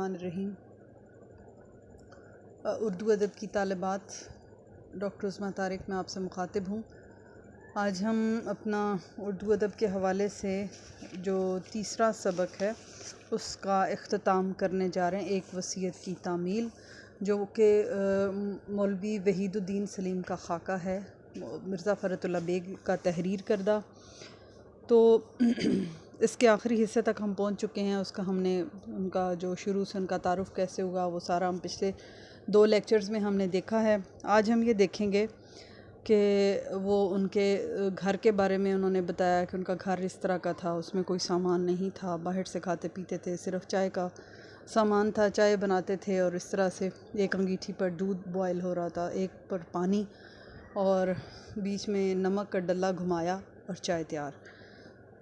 الرحیم اردو ادب کی طالبات ڈاکٹر عظمیٰ طارق میں آپ سے مخاطب ہوں۔ آج ہم اپنا اردو ادب کے حوالے سے جو تیسرا سبق ہے اس کا اختتام کرنے جا رہے ہیں، ایک وصیت کی تعمیل، جو کہ مولوی وحید الدین سلیم کا خاکہ ہے، مرزا فرت اللہ بیگ کا تحریر کردہ۔ تو اس کے آخری حصے تک ہم پہنچ چکے ہیں۔ اس کا ہم نے ان کا جو شروع سے ان کا تعارف کیسے ہوا وہ سارا ہم پچھلے 2 لیکچرز میں ہم نے دیکھا ہے۔ آج ہم یہ دیکھیں گے کہ وہ ان کے گھر کے بارے میں انہوں نے بتایا کہ ان کا گھر اس طرح کا تھا، اس میں کوئی سامان نہیں تھا، باہر سے کھاتے پیتے تھے، صرف چائے کا سامان تھا، چائے بناتے تھے اور اس طرح سے ایک انگیٹھی پر دودھ بوائل ہو رہا تھا، ایک پر پانی، اور بیچ میں نمک کا ڈلا گھمایا اور چائے تیار۔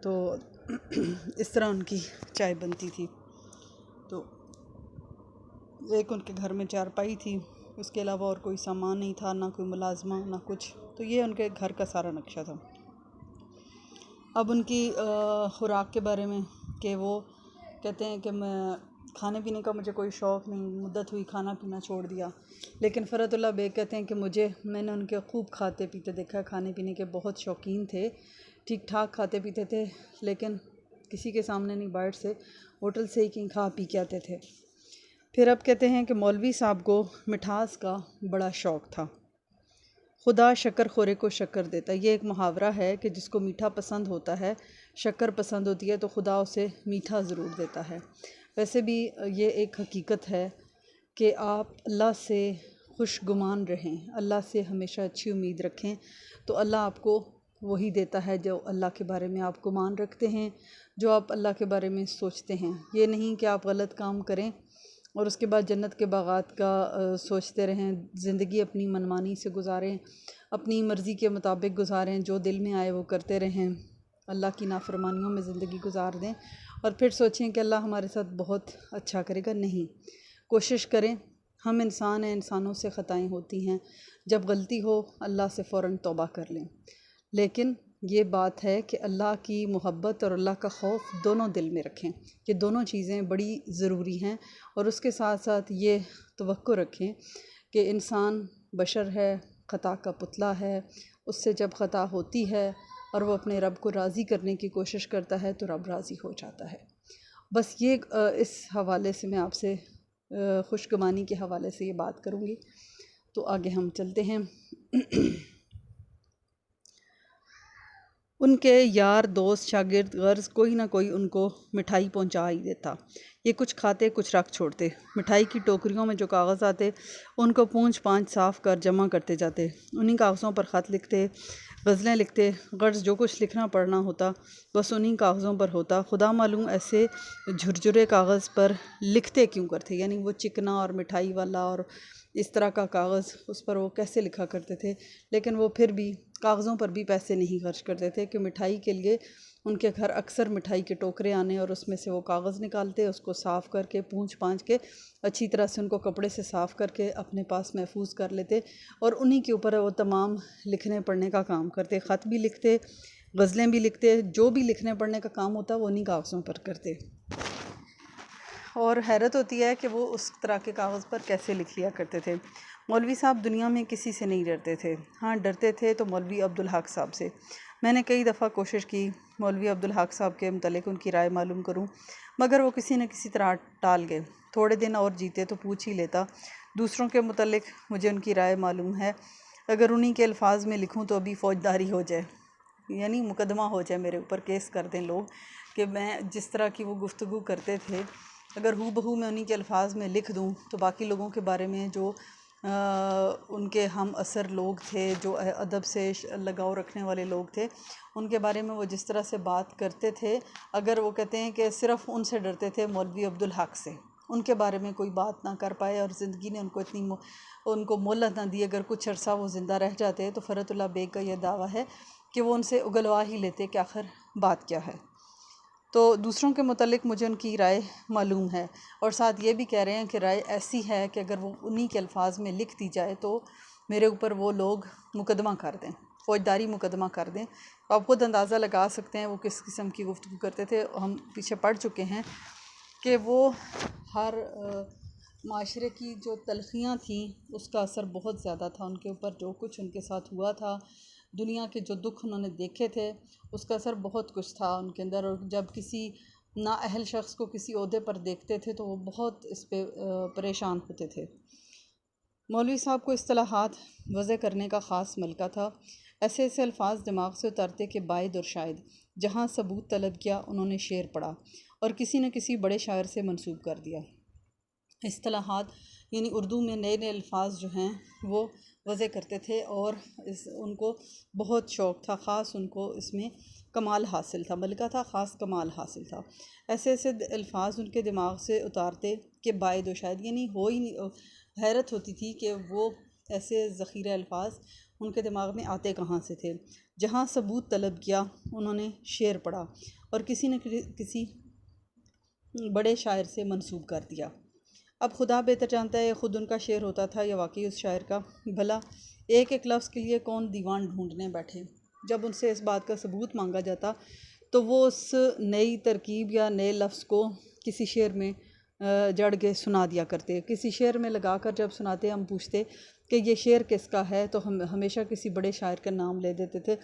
تو اس طرح ان کی چائے بنتی تھی۔ تو ایک ان کے گھر میں چارپائی تھی، اس کے علاوہ اور کوئی سامان نہیں تھا، نہ کوئی ملازمہ نہ کچھ۔ تو یہ ان کے گھر کا سارا نقشہ تھا۔ اب ان کی خوراک کے بارے میں کہ وہ کہتے ہیں کہ میں کھانے پینے کا مجھے کوئی شوق نہیں، مدت ہوئی کھانا پینا چھوڑ دیا، لیکن فرت اللہ بیگ کہتے ہیں کہ میں نے ان کے خوب کھاتے پیتے دیکھا، کھانے پینے کے بہت شوقین تھے، ٹھیک ٹھاک کھاتے پیتے تھے، لیکن کسی کے سامنے نہیں، باہر سے ہوٹل سے ہی کہیں کھا پی کے آتے تھے۔ پھر اب کہتے ہیں کہ مولوی صاحب کو مٹھاس کا بڑا شوق تھا، خدا شکر خورے کو شکر دیتا۔ یہ ایک محاورہ ہے کہ جس کو میٹھا پسند ہوتا ہے، شکر پسند ہوتی ہے، تو خدا اسے میٹھا ضرور دیتا ہے۔ ویسے بھی یہ ایک حقیقت ہے کہ آپ اللہ سے خوش گمان رہیں، اللہ سے ہمیشہ اچھی امید رکھیں، تو اللہ آپ کو وہی دیتا ہے جو اللہ کے بارے میں آپ گمان رکھتے ہیں، جو آپ اللہ کے بارے میں سوچتے ہیں۔ یہ نہیں کہ آپ غلط کام کریں اور اس کے بعد جنت کے باغات کا سوچتے رہیں، زندگی اپنی منمانی سے گزاریں، اپنی مرضی کے مطابق گزاریں، جو دل میں آئے وہ کرتے رہیں، اللہ کی نافرمانیوں میں زندگی گزار دیں اور پھر سوچیں کہ اللہ ہمارے ساتھ بہت اچھا کرے گا۔ نہیں، کوشش کریں، ہم انسان ہیں، انسانوں سے خطائیں ہوتی ہیں، جب غلطی ہو اللہ سے فوراً توبہ کر لیں، لیکن یہ بات ہے کہ اللہ کی محبت اور اللہ کا خوف دونوں دل میں رکھیں، یہ دونوں چیزیں بڑی ضروری ہیں، اور اس کے ساتھ ساتھ یہ توقع رکھیں کہ انسان بشر ہے، خطا کا پتلا ہے، اس سے جب خطا ہوتی ہے اور وہ اپنے رب کو راضی کرنے کی کوشش کرتا ہے تو رب راضی ہو جاتا ہے۔ بس یہ اس حوالے سے میں آپ سے خوش گمانی کے حوالے سے یہ بات کروں گی۔ تو آگے ہم چلتے ہیں۔ ان کے یار دوست شاگرد غرض کوئی نہ کوئی ان کو مٹھائی پہنچا ہی دیتا۔ یہ کچھ کھاتے کچھ رکھ چھوڑتے۔ مٹھائی کی ٹوکریوں میں جو کاغذ آتے ان کو پونچھ پانچھ صاف کر جمع کرتے جاتے، انہی کاغذوں پر خط لکھتے، غزلیں لکھتے، غرض جو کچھ لکھنا پڑھنا ہوتا بس انہی کاغذوں پر ہوتا۔ خدا معلوم ایسے جھرجھرے کاغذ پر لکھتے کیوں کرتے، یعنی وہ چکنا اور مٹھائی والا اور اس طرح کا کاغذ، اس پر وہ کیسے لکھا کرتے تھے، لیکن وہ پھر بھی کاغذوں پر بھی پیسے نہیں خرچ کرتے تھے کہ مٹھائی کے لیے ان کے گھر اکثر مٹھائی کے ٹوکرے آنے اور اس میں سے وہ کاغذ نکالتے، اس کو صاف کر کے پونچھ پانچ کے اچھی طرح سے ان کو کپڑے سے صاف کر کے اپنے پاس محفوظ کر لیتے، اور انہی کے اوپر وہ تمام لکھنے پڑھنے کا کام کرتے، خط بھی لکھتے، غزلیں بھی لکھتے، جو بھی لکھنے پڑھنے کا کام ہوتا وہ انہی کاغذوں پر کرتے۔ اور حیرت ہوتی ہے کہ وہ اس طرح کے کاغذ پر کیسے لکھ لیا کرتے تھے۔ مولوی صاحب دنیا میں کسی سے نہیں ڈرتے تھے، ہاں ڈرتے تھے تو مولوی عبدالحق صاحب سے۔ میں نے کئی دفعہ کوشش کی مولوی عبدالحق صاحب کے متعلق ان کی رائے معلوم کروں، مگر وہ کسی نہ کسی طرح ٹال گئے۔ تھوڑے دن اور جیتے تو پوچھ ہی لیتا۔ دوسروں کے متعلق مجھے ان کی رائے معلوم ہے، اگر انہی کے الفاظ میں لکھوں تو ابھی فوجداری ہو جائے، یعنی مقدمہ ہو جائے میرے اوپر، کیس کر دیں لوگ کہ میں جس طرح کی وہ گفتگو کرتے تھے اگر ہو بہو میں انہی کے الفاظ میں لکھ دوں تو باقی لوگوں کے بارے میں جو ان کے ہم اثر لوگ تھے، جو ادب سے لگاؤ رکھنے والے لوگ تھے، ان کے بارے میں وہ جس طرح سے بات کرتے تھے، اگر وہ کہتے ہیں کہ صرف ان سے ڈرتے تھے مولوی عبدالحق سے، ان کے بارے میں کوئی بات نہ کر پائے اور زندگی نے ان کو مہلت نہ دی، اگر کچھ عرصہ وہ زندہ رہ جاتے تو فرت اللہ بیگ کا یہ دعویٰ ہے کہ وہ ان سے اگلوا ہی لیتے کہ آخر بات کیا ہے۔ تو دوسروں کے متعلق مجھے ان کی رائے معلوم ہے، اور ساتھ یہ بھی کہہ رہے ہیں کہ رائے ایسی ہے کہ اگر وہ انہی کے الفاظ میں لکھ دی جائے تو میرے اوپر وہ لوگ مقدمہ کر دیں، فوجداری مقدمہ کر دیں۔ آپ خود اندازہ لگا سکتے ہیں وہ کس قسم کی گفتگو کرتے تھے۔ ہم پیچھے پڑھ چکے ہیں کہ وہ ہر معاشرے کی جو تلخیاں تھیں اس کا اثر بہت زیادہ تھا ان کے اوپر. جو کچھ ان کے ساتھ ہوا تھا، دنیا کے جو دکھ انہوں نے دیکھے تھے، اس کا اثر بہت کچھ تھا ان کے اندر. اور جب کسی نااہل شخص کو کسی عہدے پر دیکھتے تھے تو وہ بہت اس پہ پریشان ہوتے تھے. مولوی صاحب کو اصطلاحات وضع کرنے کا خاص ملکہ تھا. ایسے ایسے الفاظ دماغ سے اتارتے کہ باعث اور شاہد. جہاں ثبوت طلب کیا انہوں نے شعر پڑھا اور کسی نہ کسی بڑے شاعر سے منسوب کر دیا. اصطلاحات یعنی اردو میں نئے نئے الفاظ جو ہیں وہ وضع کرتے تھے اور ان کو بہت شوق تھا. خاص ان کو اس میں کمال حاصل تھا. ملکہ تھا، خاص کمال حاصل تھا. ایسے ایسے الفاظ ان کے دماغ سے اتارتے کہ باعث و شاید، یعنی ہو ہی نہیں، حیرت ہوتی تھی کہ وہ ایسے ذخیرہ الفاظ ان کے دماغ میں آتے کہاں سے تھے. جہاں ثبوت طلب کیا انہوں نے شعر پڑھا اور کسی نہ کسی بڑے شاعر سے منسوب کر دیا. اب خدا بہتر جانتا ہے خود ان کا شعر ہوتا تھا یا واقعی اس شاعر کا. بھلا ایک ایک لفظ کے لیے کون دیوان ڈھونڈنے بیٹھے. جب ان سے اس بات کا ثبوت مانگا جاتا تو وہ اس نئی ترکیب یا نئے لفظ کو کسی شعر میں جڑ کے سنا دیا کرتے. کسی شعر میں لگا کر جب سناتے ہم پوچھتے کہ یہ شعر کس کا ہے تو ہم ہمیشہ کسی بڑے شاعر کا نام لے دیتے تھے.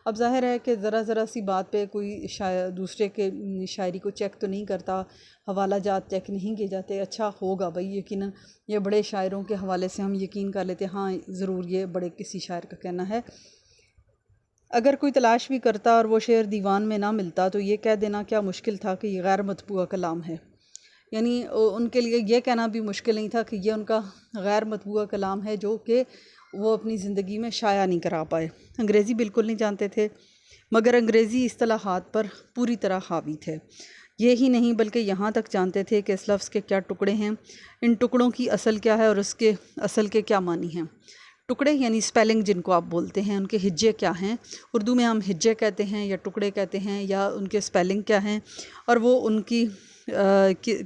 اب ظاہر ہے کہ ذرا سی بات پہ کوئی دوسرے کے شاعری کو چیک تو نہیں کرتا، حوالہ جات چیک نہیں کیے جاتے. اچھا ہوگا بھائی، یقیناً یہ بڑے شاعروں کے حوالے سے ہم یقین کر لیتے ہاں ضرور یہ بڑے کسی شاعر کا کہنا ہے. اگر کوئی تلاش بھی کرتا اور وہ شعر دیوان میں نہ ملتا تو یہ کہہ دینا کیا مشکل تھا کہ یہ غیر مطبوعہ کلام ہے. یعنی ان کے لیے یہ کہنا بھی مشکل نہیں تھا کہ یہ ان کا غیر مطبوعہ کلام ہے جو کہ وہ اپنی زندگی میں شائع نہیں کرا پائے. انگریزی بالکل نہیں جانتے تھے مگر انگریزی اصطلاحات پر پوری طرح حاوی تھے. یہی نہیں بلکہ یہاں تک جانتے تھے کہ اس لفظ کے کیا ٹکڑے ہیں، ان ٹکڑوں کی اصل کیا ہے اور اس کے اصل کے کیا معنی ہیں. ٹکڑے یعنی اسپیلنگ جن کو آپ بولتے ہیں، ان کے ہجے کیا ہیں. اردو میں ہم ہجے کہتے ہیں یا ٹکڑے کہتے ہیں، یا ان کے اسپیلنگ کیا ہیں اور وہ ان کی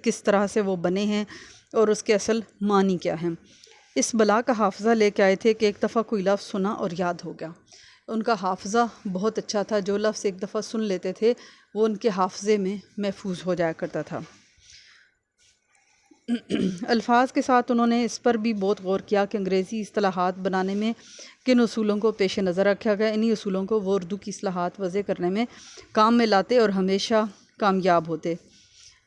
کس طرح سے وہ بنے ہیں اور اس کے اصل معنی کیا ہیں. اس بلا کا حافظہ لے کے آئے تھے کہ ایک دفعہ کوئی لفظ سنا اور یاد ہو گیا. ان کا حافظہ بہت اچھا تھا. جو لفظ ایک دفعہ سن لیتے تھے وہ ان کے حافظے میں محفوظ ہو جایا کرتا تھا. الفاظ کے ساتھ انہوں نے اس پر بھی بہت غور کیا کہ انگریزی اصطلاحات بنانے میں کن اصولوں کو پیش نظر رکھا گیا. انہی اصولوں کو وہ اردو کی اصطلاحات وضع کرنے میں کام میں لاتے اور ہمیشہ کامیاب ہوتے.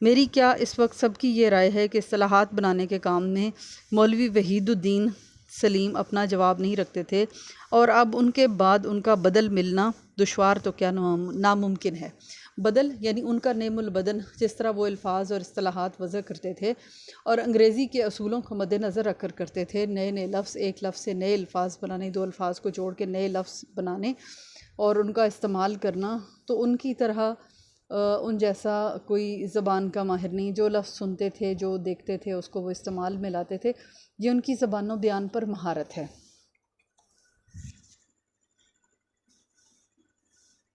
میری کیا اس وقت سب کی یہ رائے ہے کہ اصطلاحات بنانے کے کام میں مولوی وحید الدین سلیم اپنا جواب نہیں رکھتے تھے اور اب ان کے بعد ان کا بدل ملنا دشوار تو کیا ناممکن ہے. بدل یعنی ان کا نعم البدن، جس طرح وہ الفاظ اور اصطلاحات وضع کرتے تھے اور انگریزی کے اصولوں کو مد نظر رکھ کر کرتے تھے. نئے نئے لفظ، ایک لفظ سے نئے الفاظ بنانے، دو الفاظ کو جوڑ کے نئے لفظ بنانے اور ان کا استعمال کرنا. تو ان کی طرح ان جیسا کوئی زبان کا ماہر نہیں. جو لفظ سنتے تھے، جو دیکھتے تھے، اس کو وہ استعمال میں لاتے تھے. یہ ان کی زبان و بیان پر مہارت ہے.